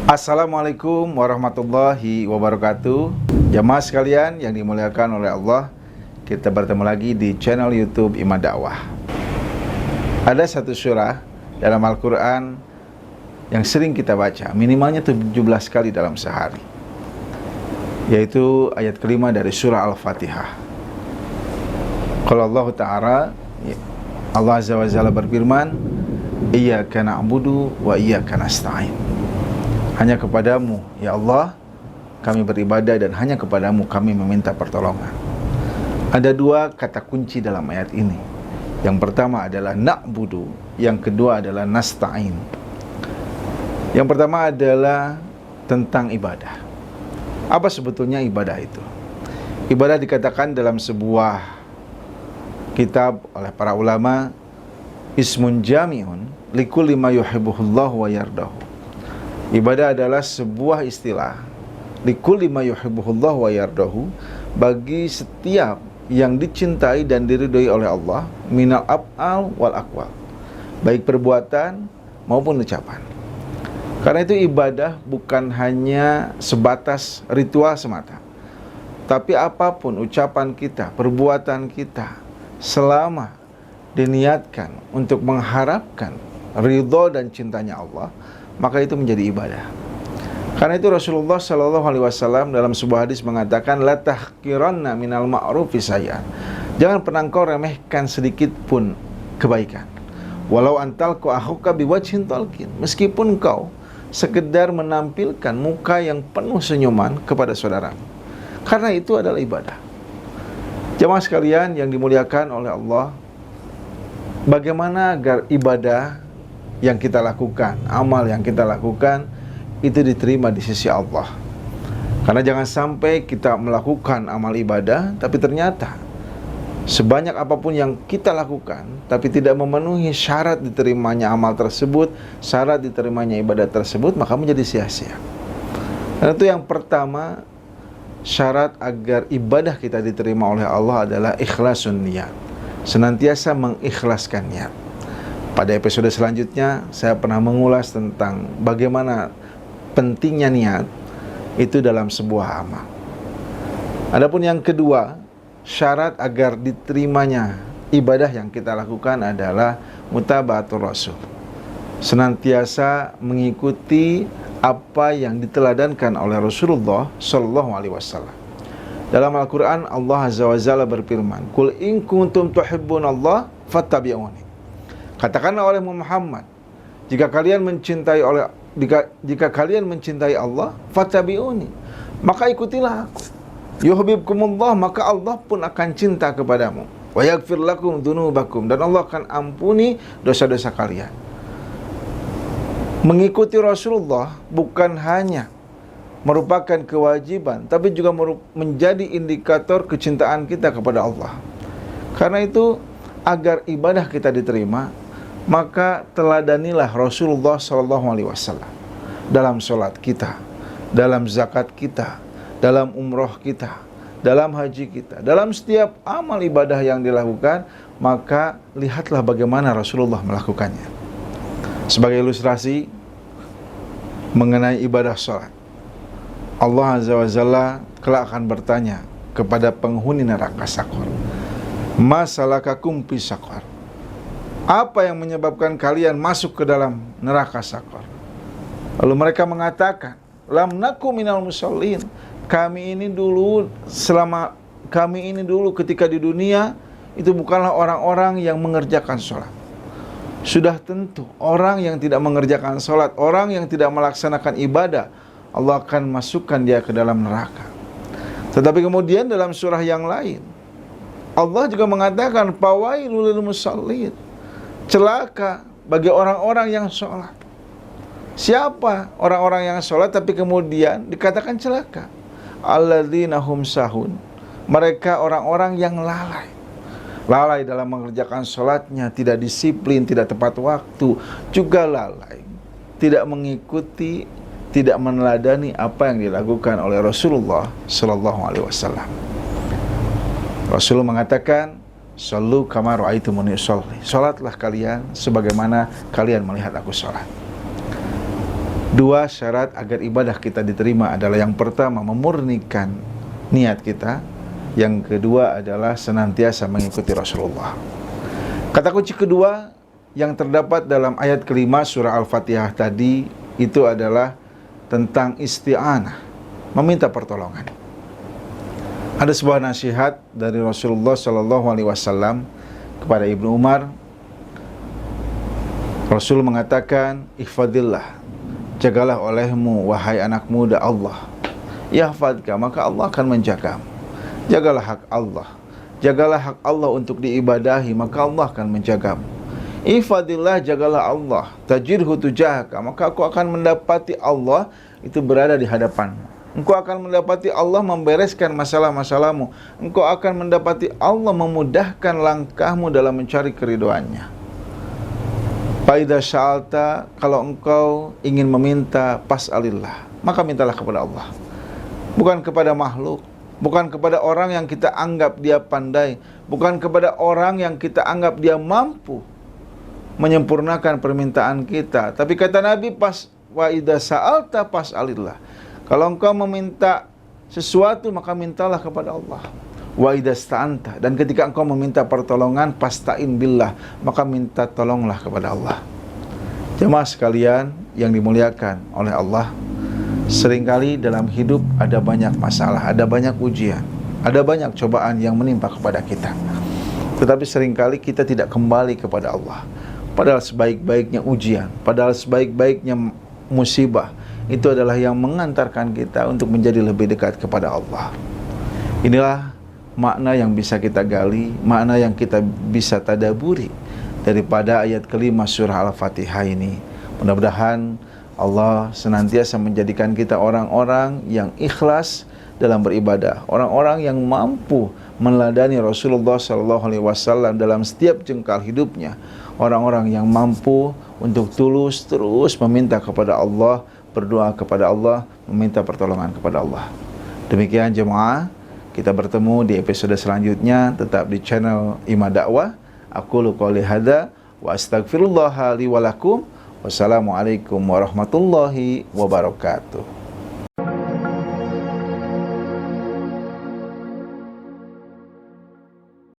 Assalamualaikum warahmatullahi wabarakatuh. Jamaah sekalian yang dimuliakan oleh Allah, kita bertemu lagi di channel YouTube Iman Dakwah. Ada satu surah dalam Al-Quran yang sering kita baca, minimalnya 17 kali dalam sehari, yaitu ayat kelima dari surah Al-Fatihah. Kalau Allah Ta'ala, Allah Azza wa Jalla berfirman, Iyyaka na'budu wa iyyaka nasta'in. Hanya kepadamu, ya Allah, kami beribadah dan hanya kepadamu kami meminta pertolongan. Ada dua kata kunci dalam ayat ini. Yang pertama adalah na'budu, yang kedua adalah nasta'in. Yang pertama adalah tentang ibadah. Apa sebetulnya ibadah itu? Ibadah dikatakan dalam sebuah kitab oleh para ulama, ismun jami'un likulli ma yuhibbuhullahu wa yardahu. Ibadah adalah sebuah istilah likulli ma yuhibbuhullahu wa yardahu, bagi setiap yang dicintai dan diridhoi oleh Allah, minal af'al wal aqwal, baik perbuatan maupun ucapan. Karena itu ibadah bukan hanya sebatas ritual semata, tapi apapun ucapan kita, perbuatan kita, selama diniatkan untuk mengharapkan ridho dan cintanya Allah, maka itu menjadi ibadah. Karena itu Rasulullah SAW dalam sebuah hadis mengatakan, la tahqiranna minal ma'rufi sayyan. Jangan pernah engkau remehkan sedikit pun kebaikan. Walau antalqu akhuka biwajhin talqin. Meskipun engkau sekedar menampilkan muka yang penuh senyuman kepada saudaramu. Karena itu adalah ibadah. Jamaah sekalian yang dimuliakan oleh Allah, bagaimana agar ibadah yang kita lakukan, amal yang kita lakukan itu diterima di sisi Allah? Karena jangan sampai kita melakukan amal ibadah tapi ternyata sebanyak apapun yang kita lakukan tapi tidak memenuhi syarat diterimanya amal tersebut, syarat diterimanya ibadah tersebut, maka menjadi sia-sia. Dan itu yang pertama, syarat agar ibadah kita diterima oleh Allah adalah ikhlasun niat, senantiasa mengikhlaskan niat. Pada episode selanjutnya saya pernah mengulas tentang bagaimana pentingnya niat itu dalam sebuah amal. Adapun yang kedua, syarat agar diterimanya ibadah yang kita lakukan adalah mutaba'atur rasul, senantiasa mengikuti apa yang diteladankan oleh Rasulullah sallallahu alaihi wasallam. Dalam Al-Quran Allah Azza wa Jalla berfirman, Qul in kuntum tuhibbunallah fattabi'uni. Katakanlah oleh Muhammad, jika kalian mencintai Allah, fattabi'uni, maka ikutilah aku. Yuhibbukumullah, maka Allah pun akan cinta kepadamu. Wa yaghfir lakum dzunubakum, dan Allah akan ampuni dosa-dosa kalian. Mengikuti Rasulullah bukan hanya merupakan kewajiban, tapi juga menjadi indikator kecintaan kita kepada Allah. Karena itu, agar ibadah kita diterima, maka teladanilah Rasulullah SAW dalam sholat kita, dalam zakat kita, dalam umroh kita, dalam haji kita, dalam setiap amal ibadah yang dilakukan, maka lihatlah bagaimana Rasulullah melakukannya. Sebagai ilustrasi mengenai ibadah sholat, Allah Azza wa Jalla kelak akan bertanya kepada penghuni neraka Saqar, Ma salakakum fi saqar? Apa yang menyebabkan kalian masuk ke dalam neraka Saqar? Lalu mereka mengatakan, lam naku minal musallin. Kami ini dulu ketika di dunia itu bukanlah orang-orang yang mengerjakan sholat. Sudah tentu orang yang tidak mengerjakan sholat, orang yang tidak melaksanakan ibadah, Allah akan masukkan dia ke dalam neraka. Tetapi kemudian dalam surah yang lain Allah juga mengatakan, fawailul lil musallin. Celaka bagi orang-orang yang sholat. Siapa orang-orang yang sholat tapi kemudian dikatakan celaka? Alladzina hum sahun. Mereka orang-orang yang lalai. Lalai dalam mengerjakan sholatnya, tidak disiplin, tidak tepat waktu, juga lalai, tidak mengikuti, tidak meneladani apa yang dilakukan oleh Rasulullah sallallahu alaihi wasallam. Rasulullah mengatakan, Sallu kama ra'aitumuni usolli. Salatlah kalian sebagaimana kalian melihat aku salat. Dua syarat agar ibadah kita diterima adalah, yang pertama memurnikan niat kita, yang kedua adalah senantiasa mengikuti Rasulullah. Kata kunci kedua yang terdapat dalam ayat kelima surah Al-Fatihah tadi itu adalah tentang isti'anah, meminta pertolongan. Ada sebuah nasihat dari Rasulullah Shallallahu Alaihi Wasallam kepada Ibnu Umar. Rasul mengatakan, ihfadillah, jagalah olehmu wahai anak muda Allah. Yahfadka, maka Allah akan menjagamu. Jagalah hak Allah, jagalah hak Allah untuk diibadahi, maka Allah akan menjagamu. Ihfadillah, jagalah Allah, tajidhu tujahaka, maka aku akan mendapati Allah itu berada di hadapanmu. Engkau akan mendapati Allah membereskan masalah-masalahmu. Engkau akan mendapati Allah memudahkan langkahmu dalam mencari keriduannya. Faidha sya'alta, kalau engkau ingin meminta, pas'alillah, maka mintalah kepada Allah. Bukan kepada makhluk, bukan kepada orang yang kita anggap dia pandai, bukan kepada orang yang kita anggap dia mampu menyempurnakan permintaan kita. Tapi kata Nabi, wa idza sa'alta pas'alillah. Kalau engkau meminta sesuatu, maka mintalah kepada Allah. Wa idza sta'anta, dan ketika engkau meminta pertolongan, pasta'in billah, maka minta tolonglah kepada Allah. Jemaah sekalian yang dimuliakan oleh Allah, seringkali dalam hidup ada banyak masalah, ada banyak ujian, ada banyak cobaan yang menimpa kepada kita. Tetapi seringkali kita tidak kembali kepada Allah. Padahal sebaik-baiknya ujian, padahal sebaik-baiknya musibah, itu adalah yang mengantarkan kita untuk menjadi lebih dekat kepada Allah. Inilah makna yang bisa kita gali, makna yang kita bisa tadaburi daripada ayat kelima surah Al-Fatihah ini. Mudah-mudahan Allah senantiasa menjadikan kita orang-orang yang ikhlas dalam beribadah, orang-orang yang mampu meneladani Rasulullah SAW dalam setiap jengkal hidupnya, orang-orang yang mampu untuk tulus terus meminta kepada Allah, berdoa kepada Allah, meminta pertolongan kepada Allah. Demikian jemaah, kita bertemu di episode selanjutnya, tetap di channel Ima Dakwah. Aqulu qouli hadza wa astaghfirullah li wa lakum. Wassalamualaikum warahmatullahi wabarakatuh.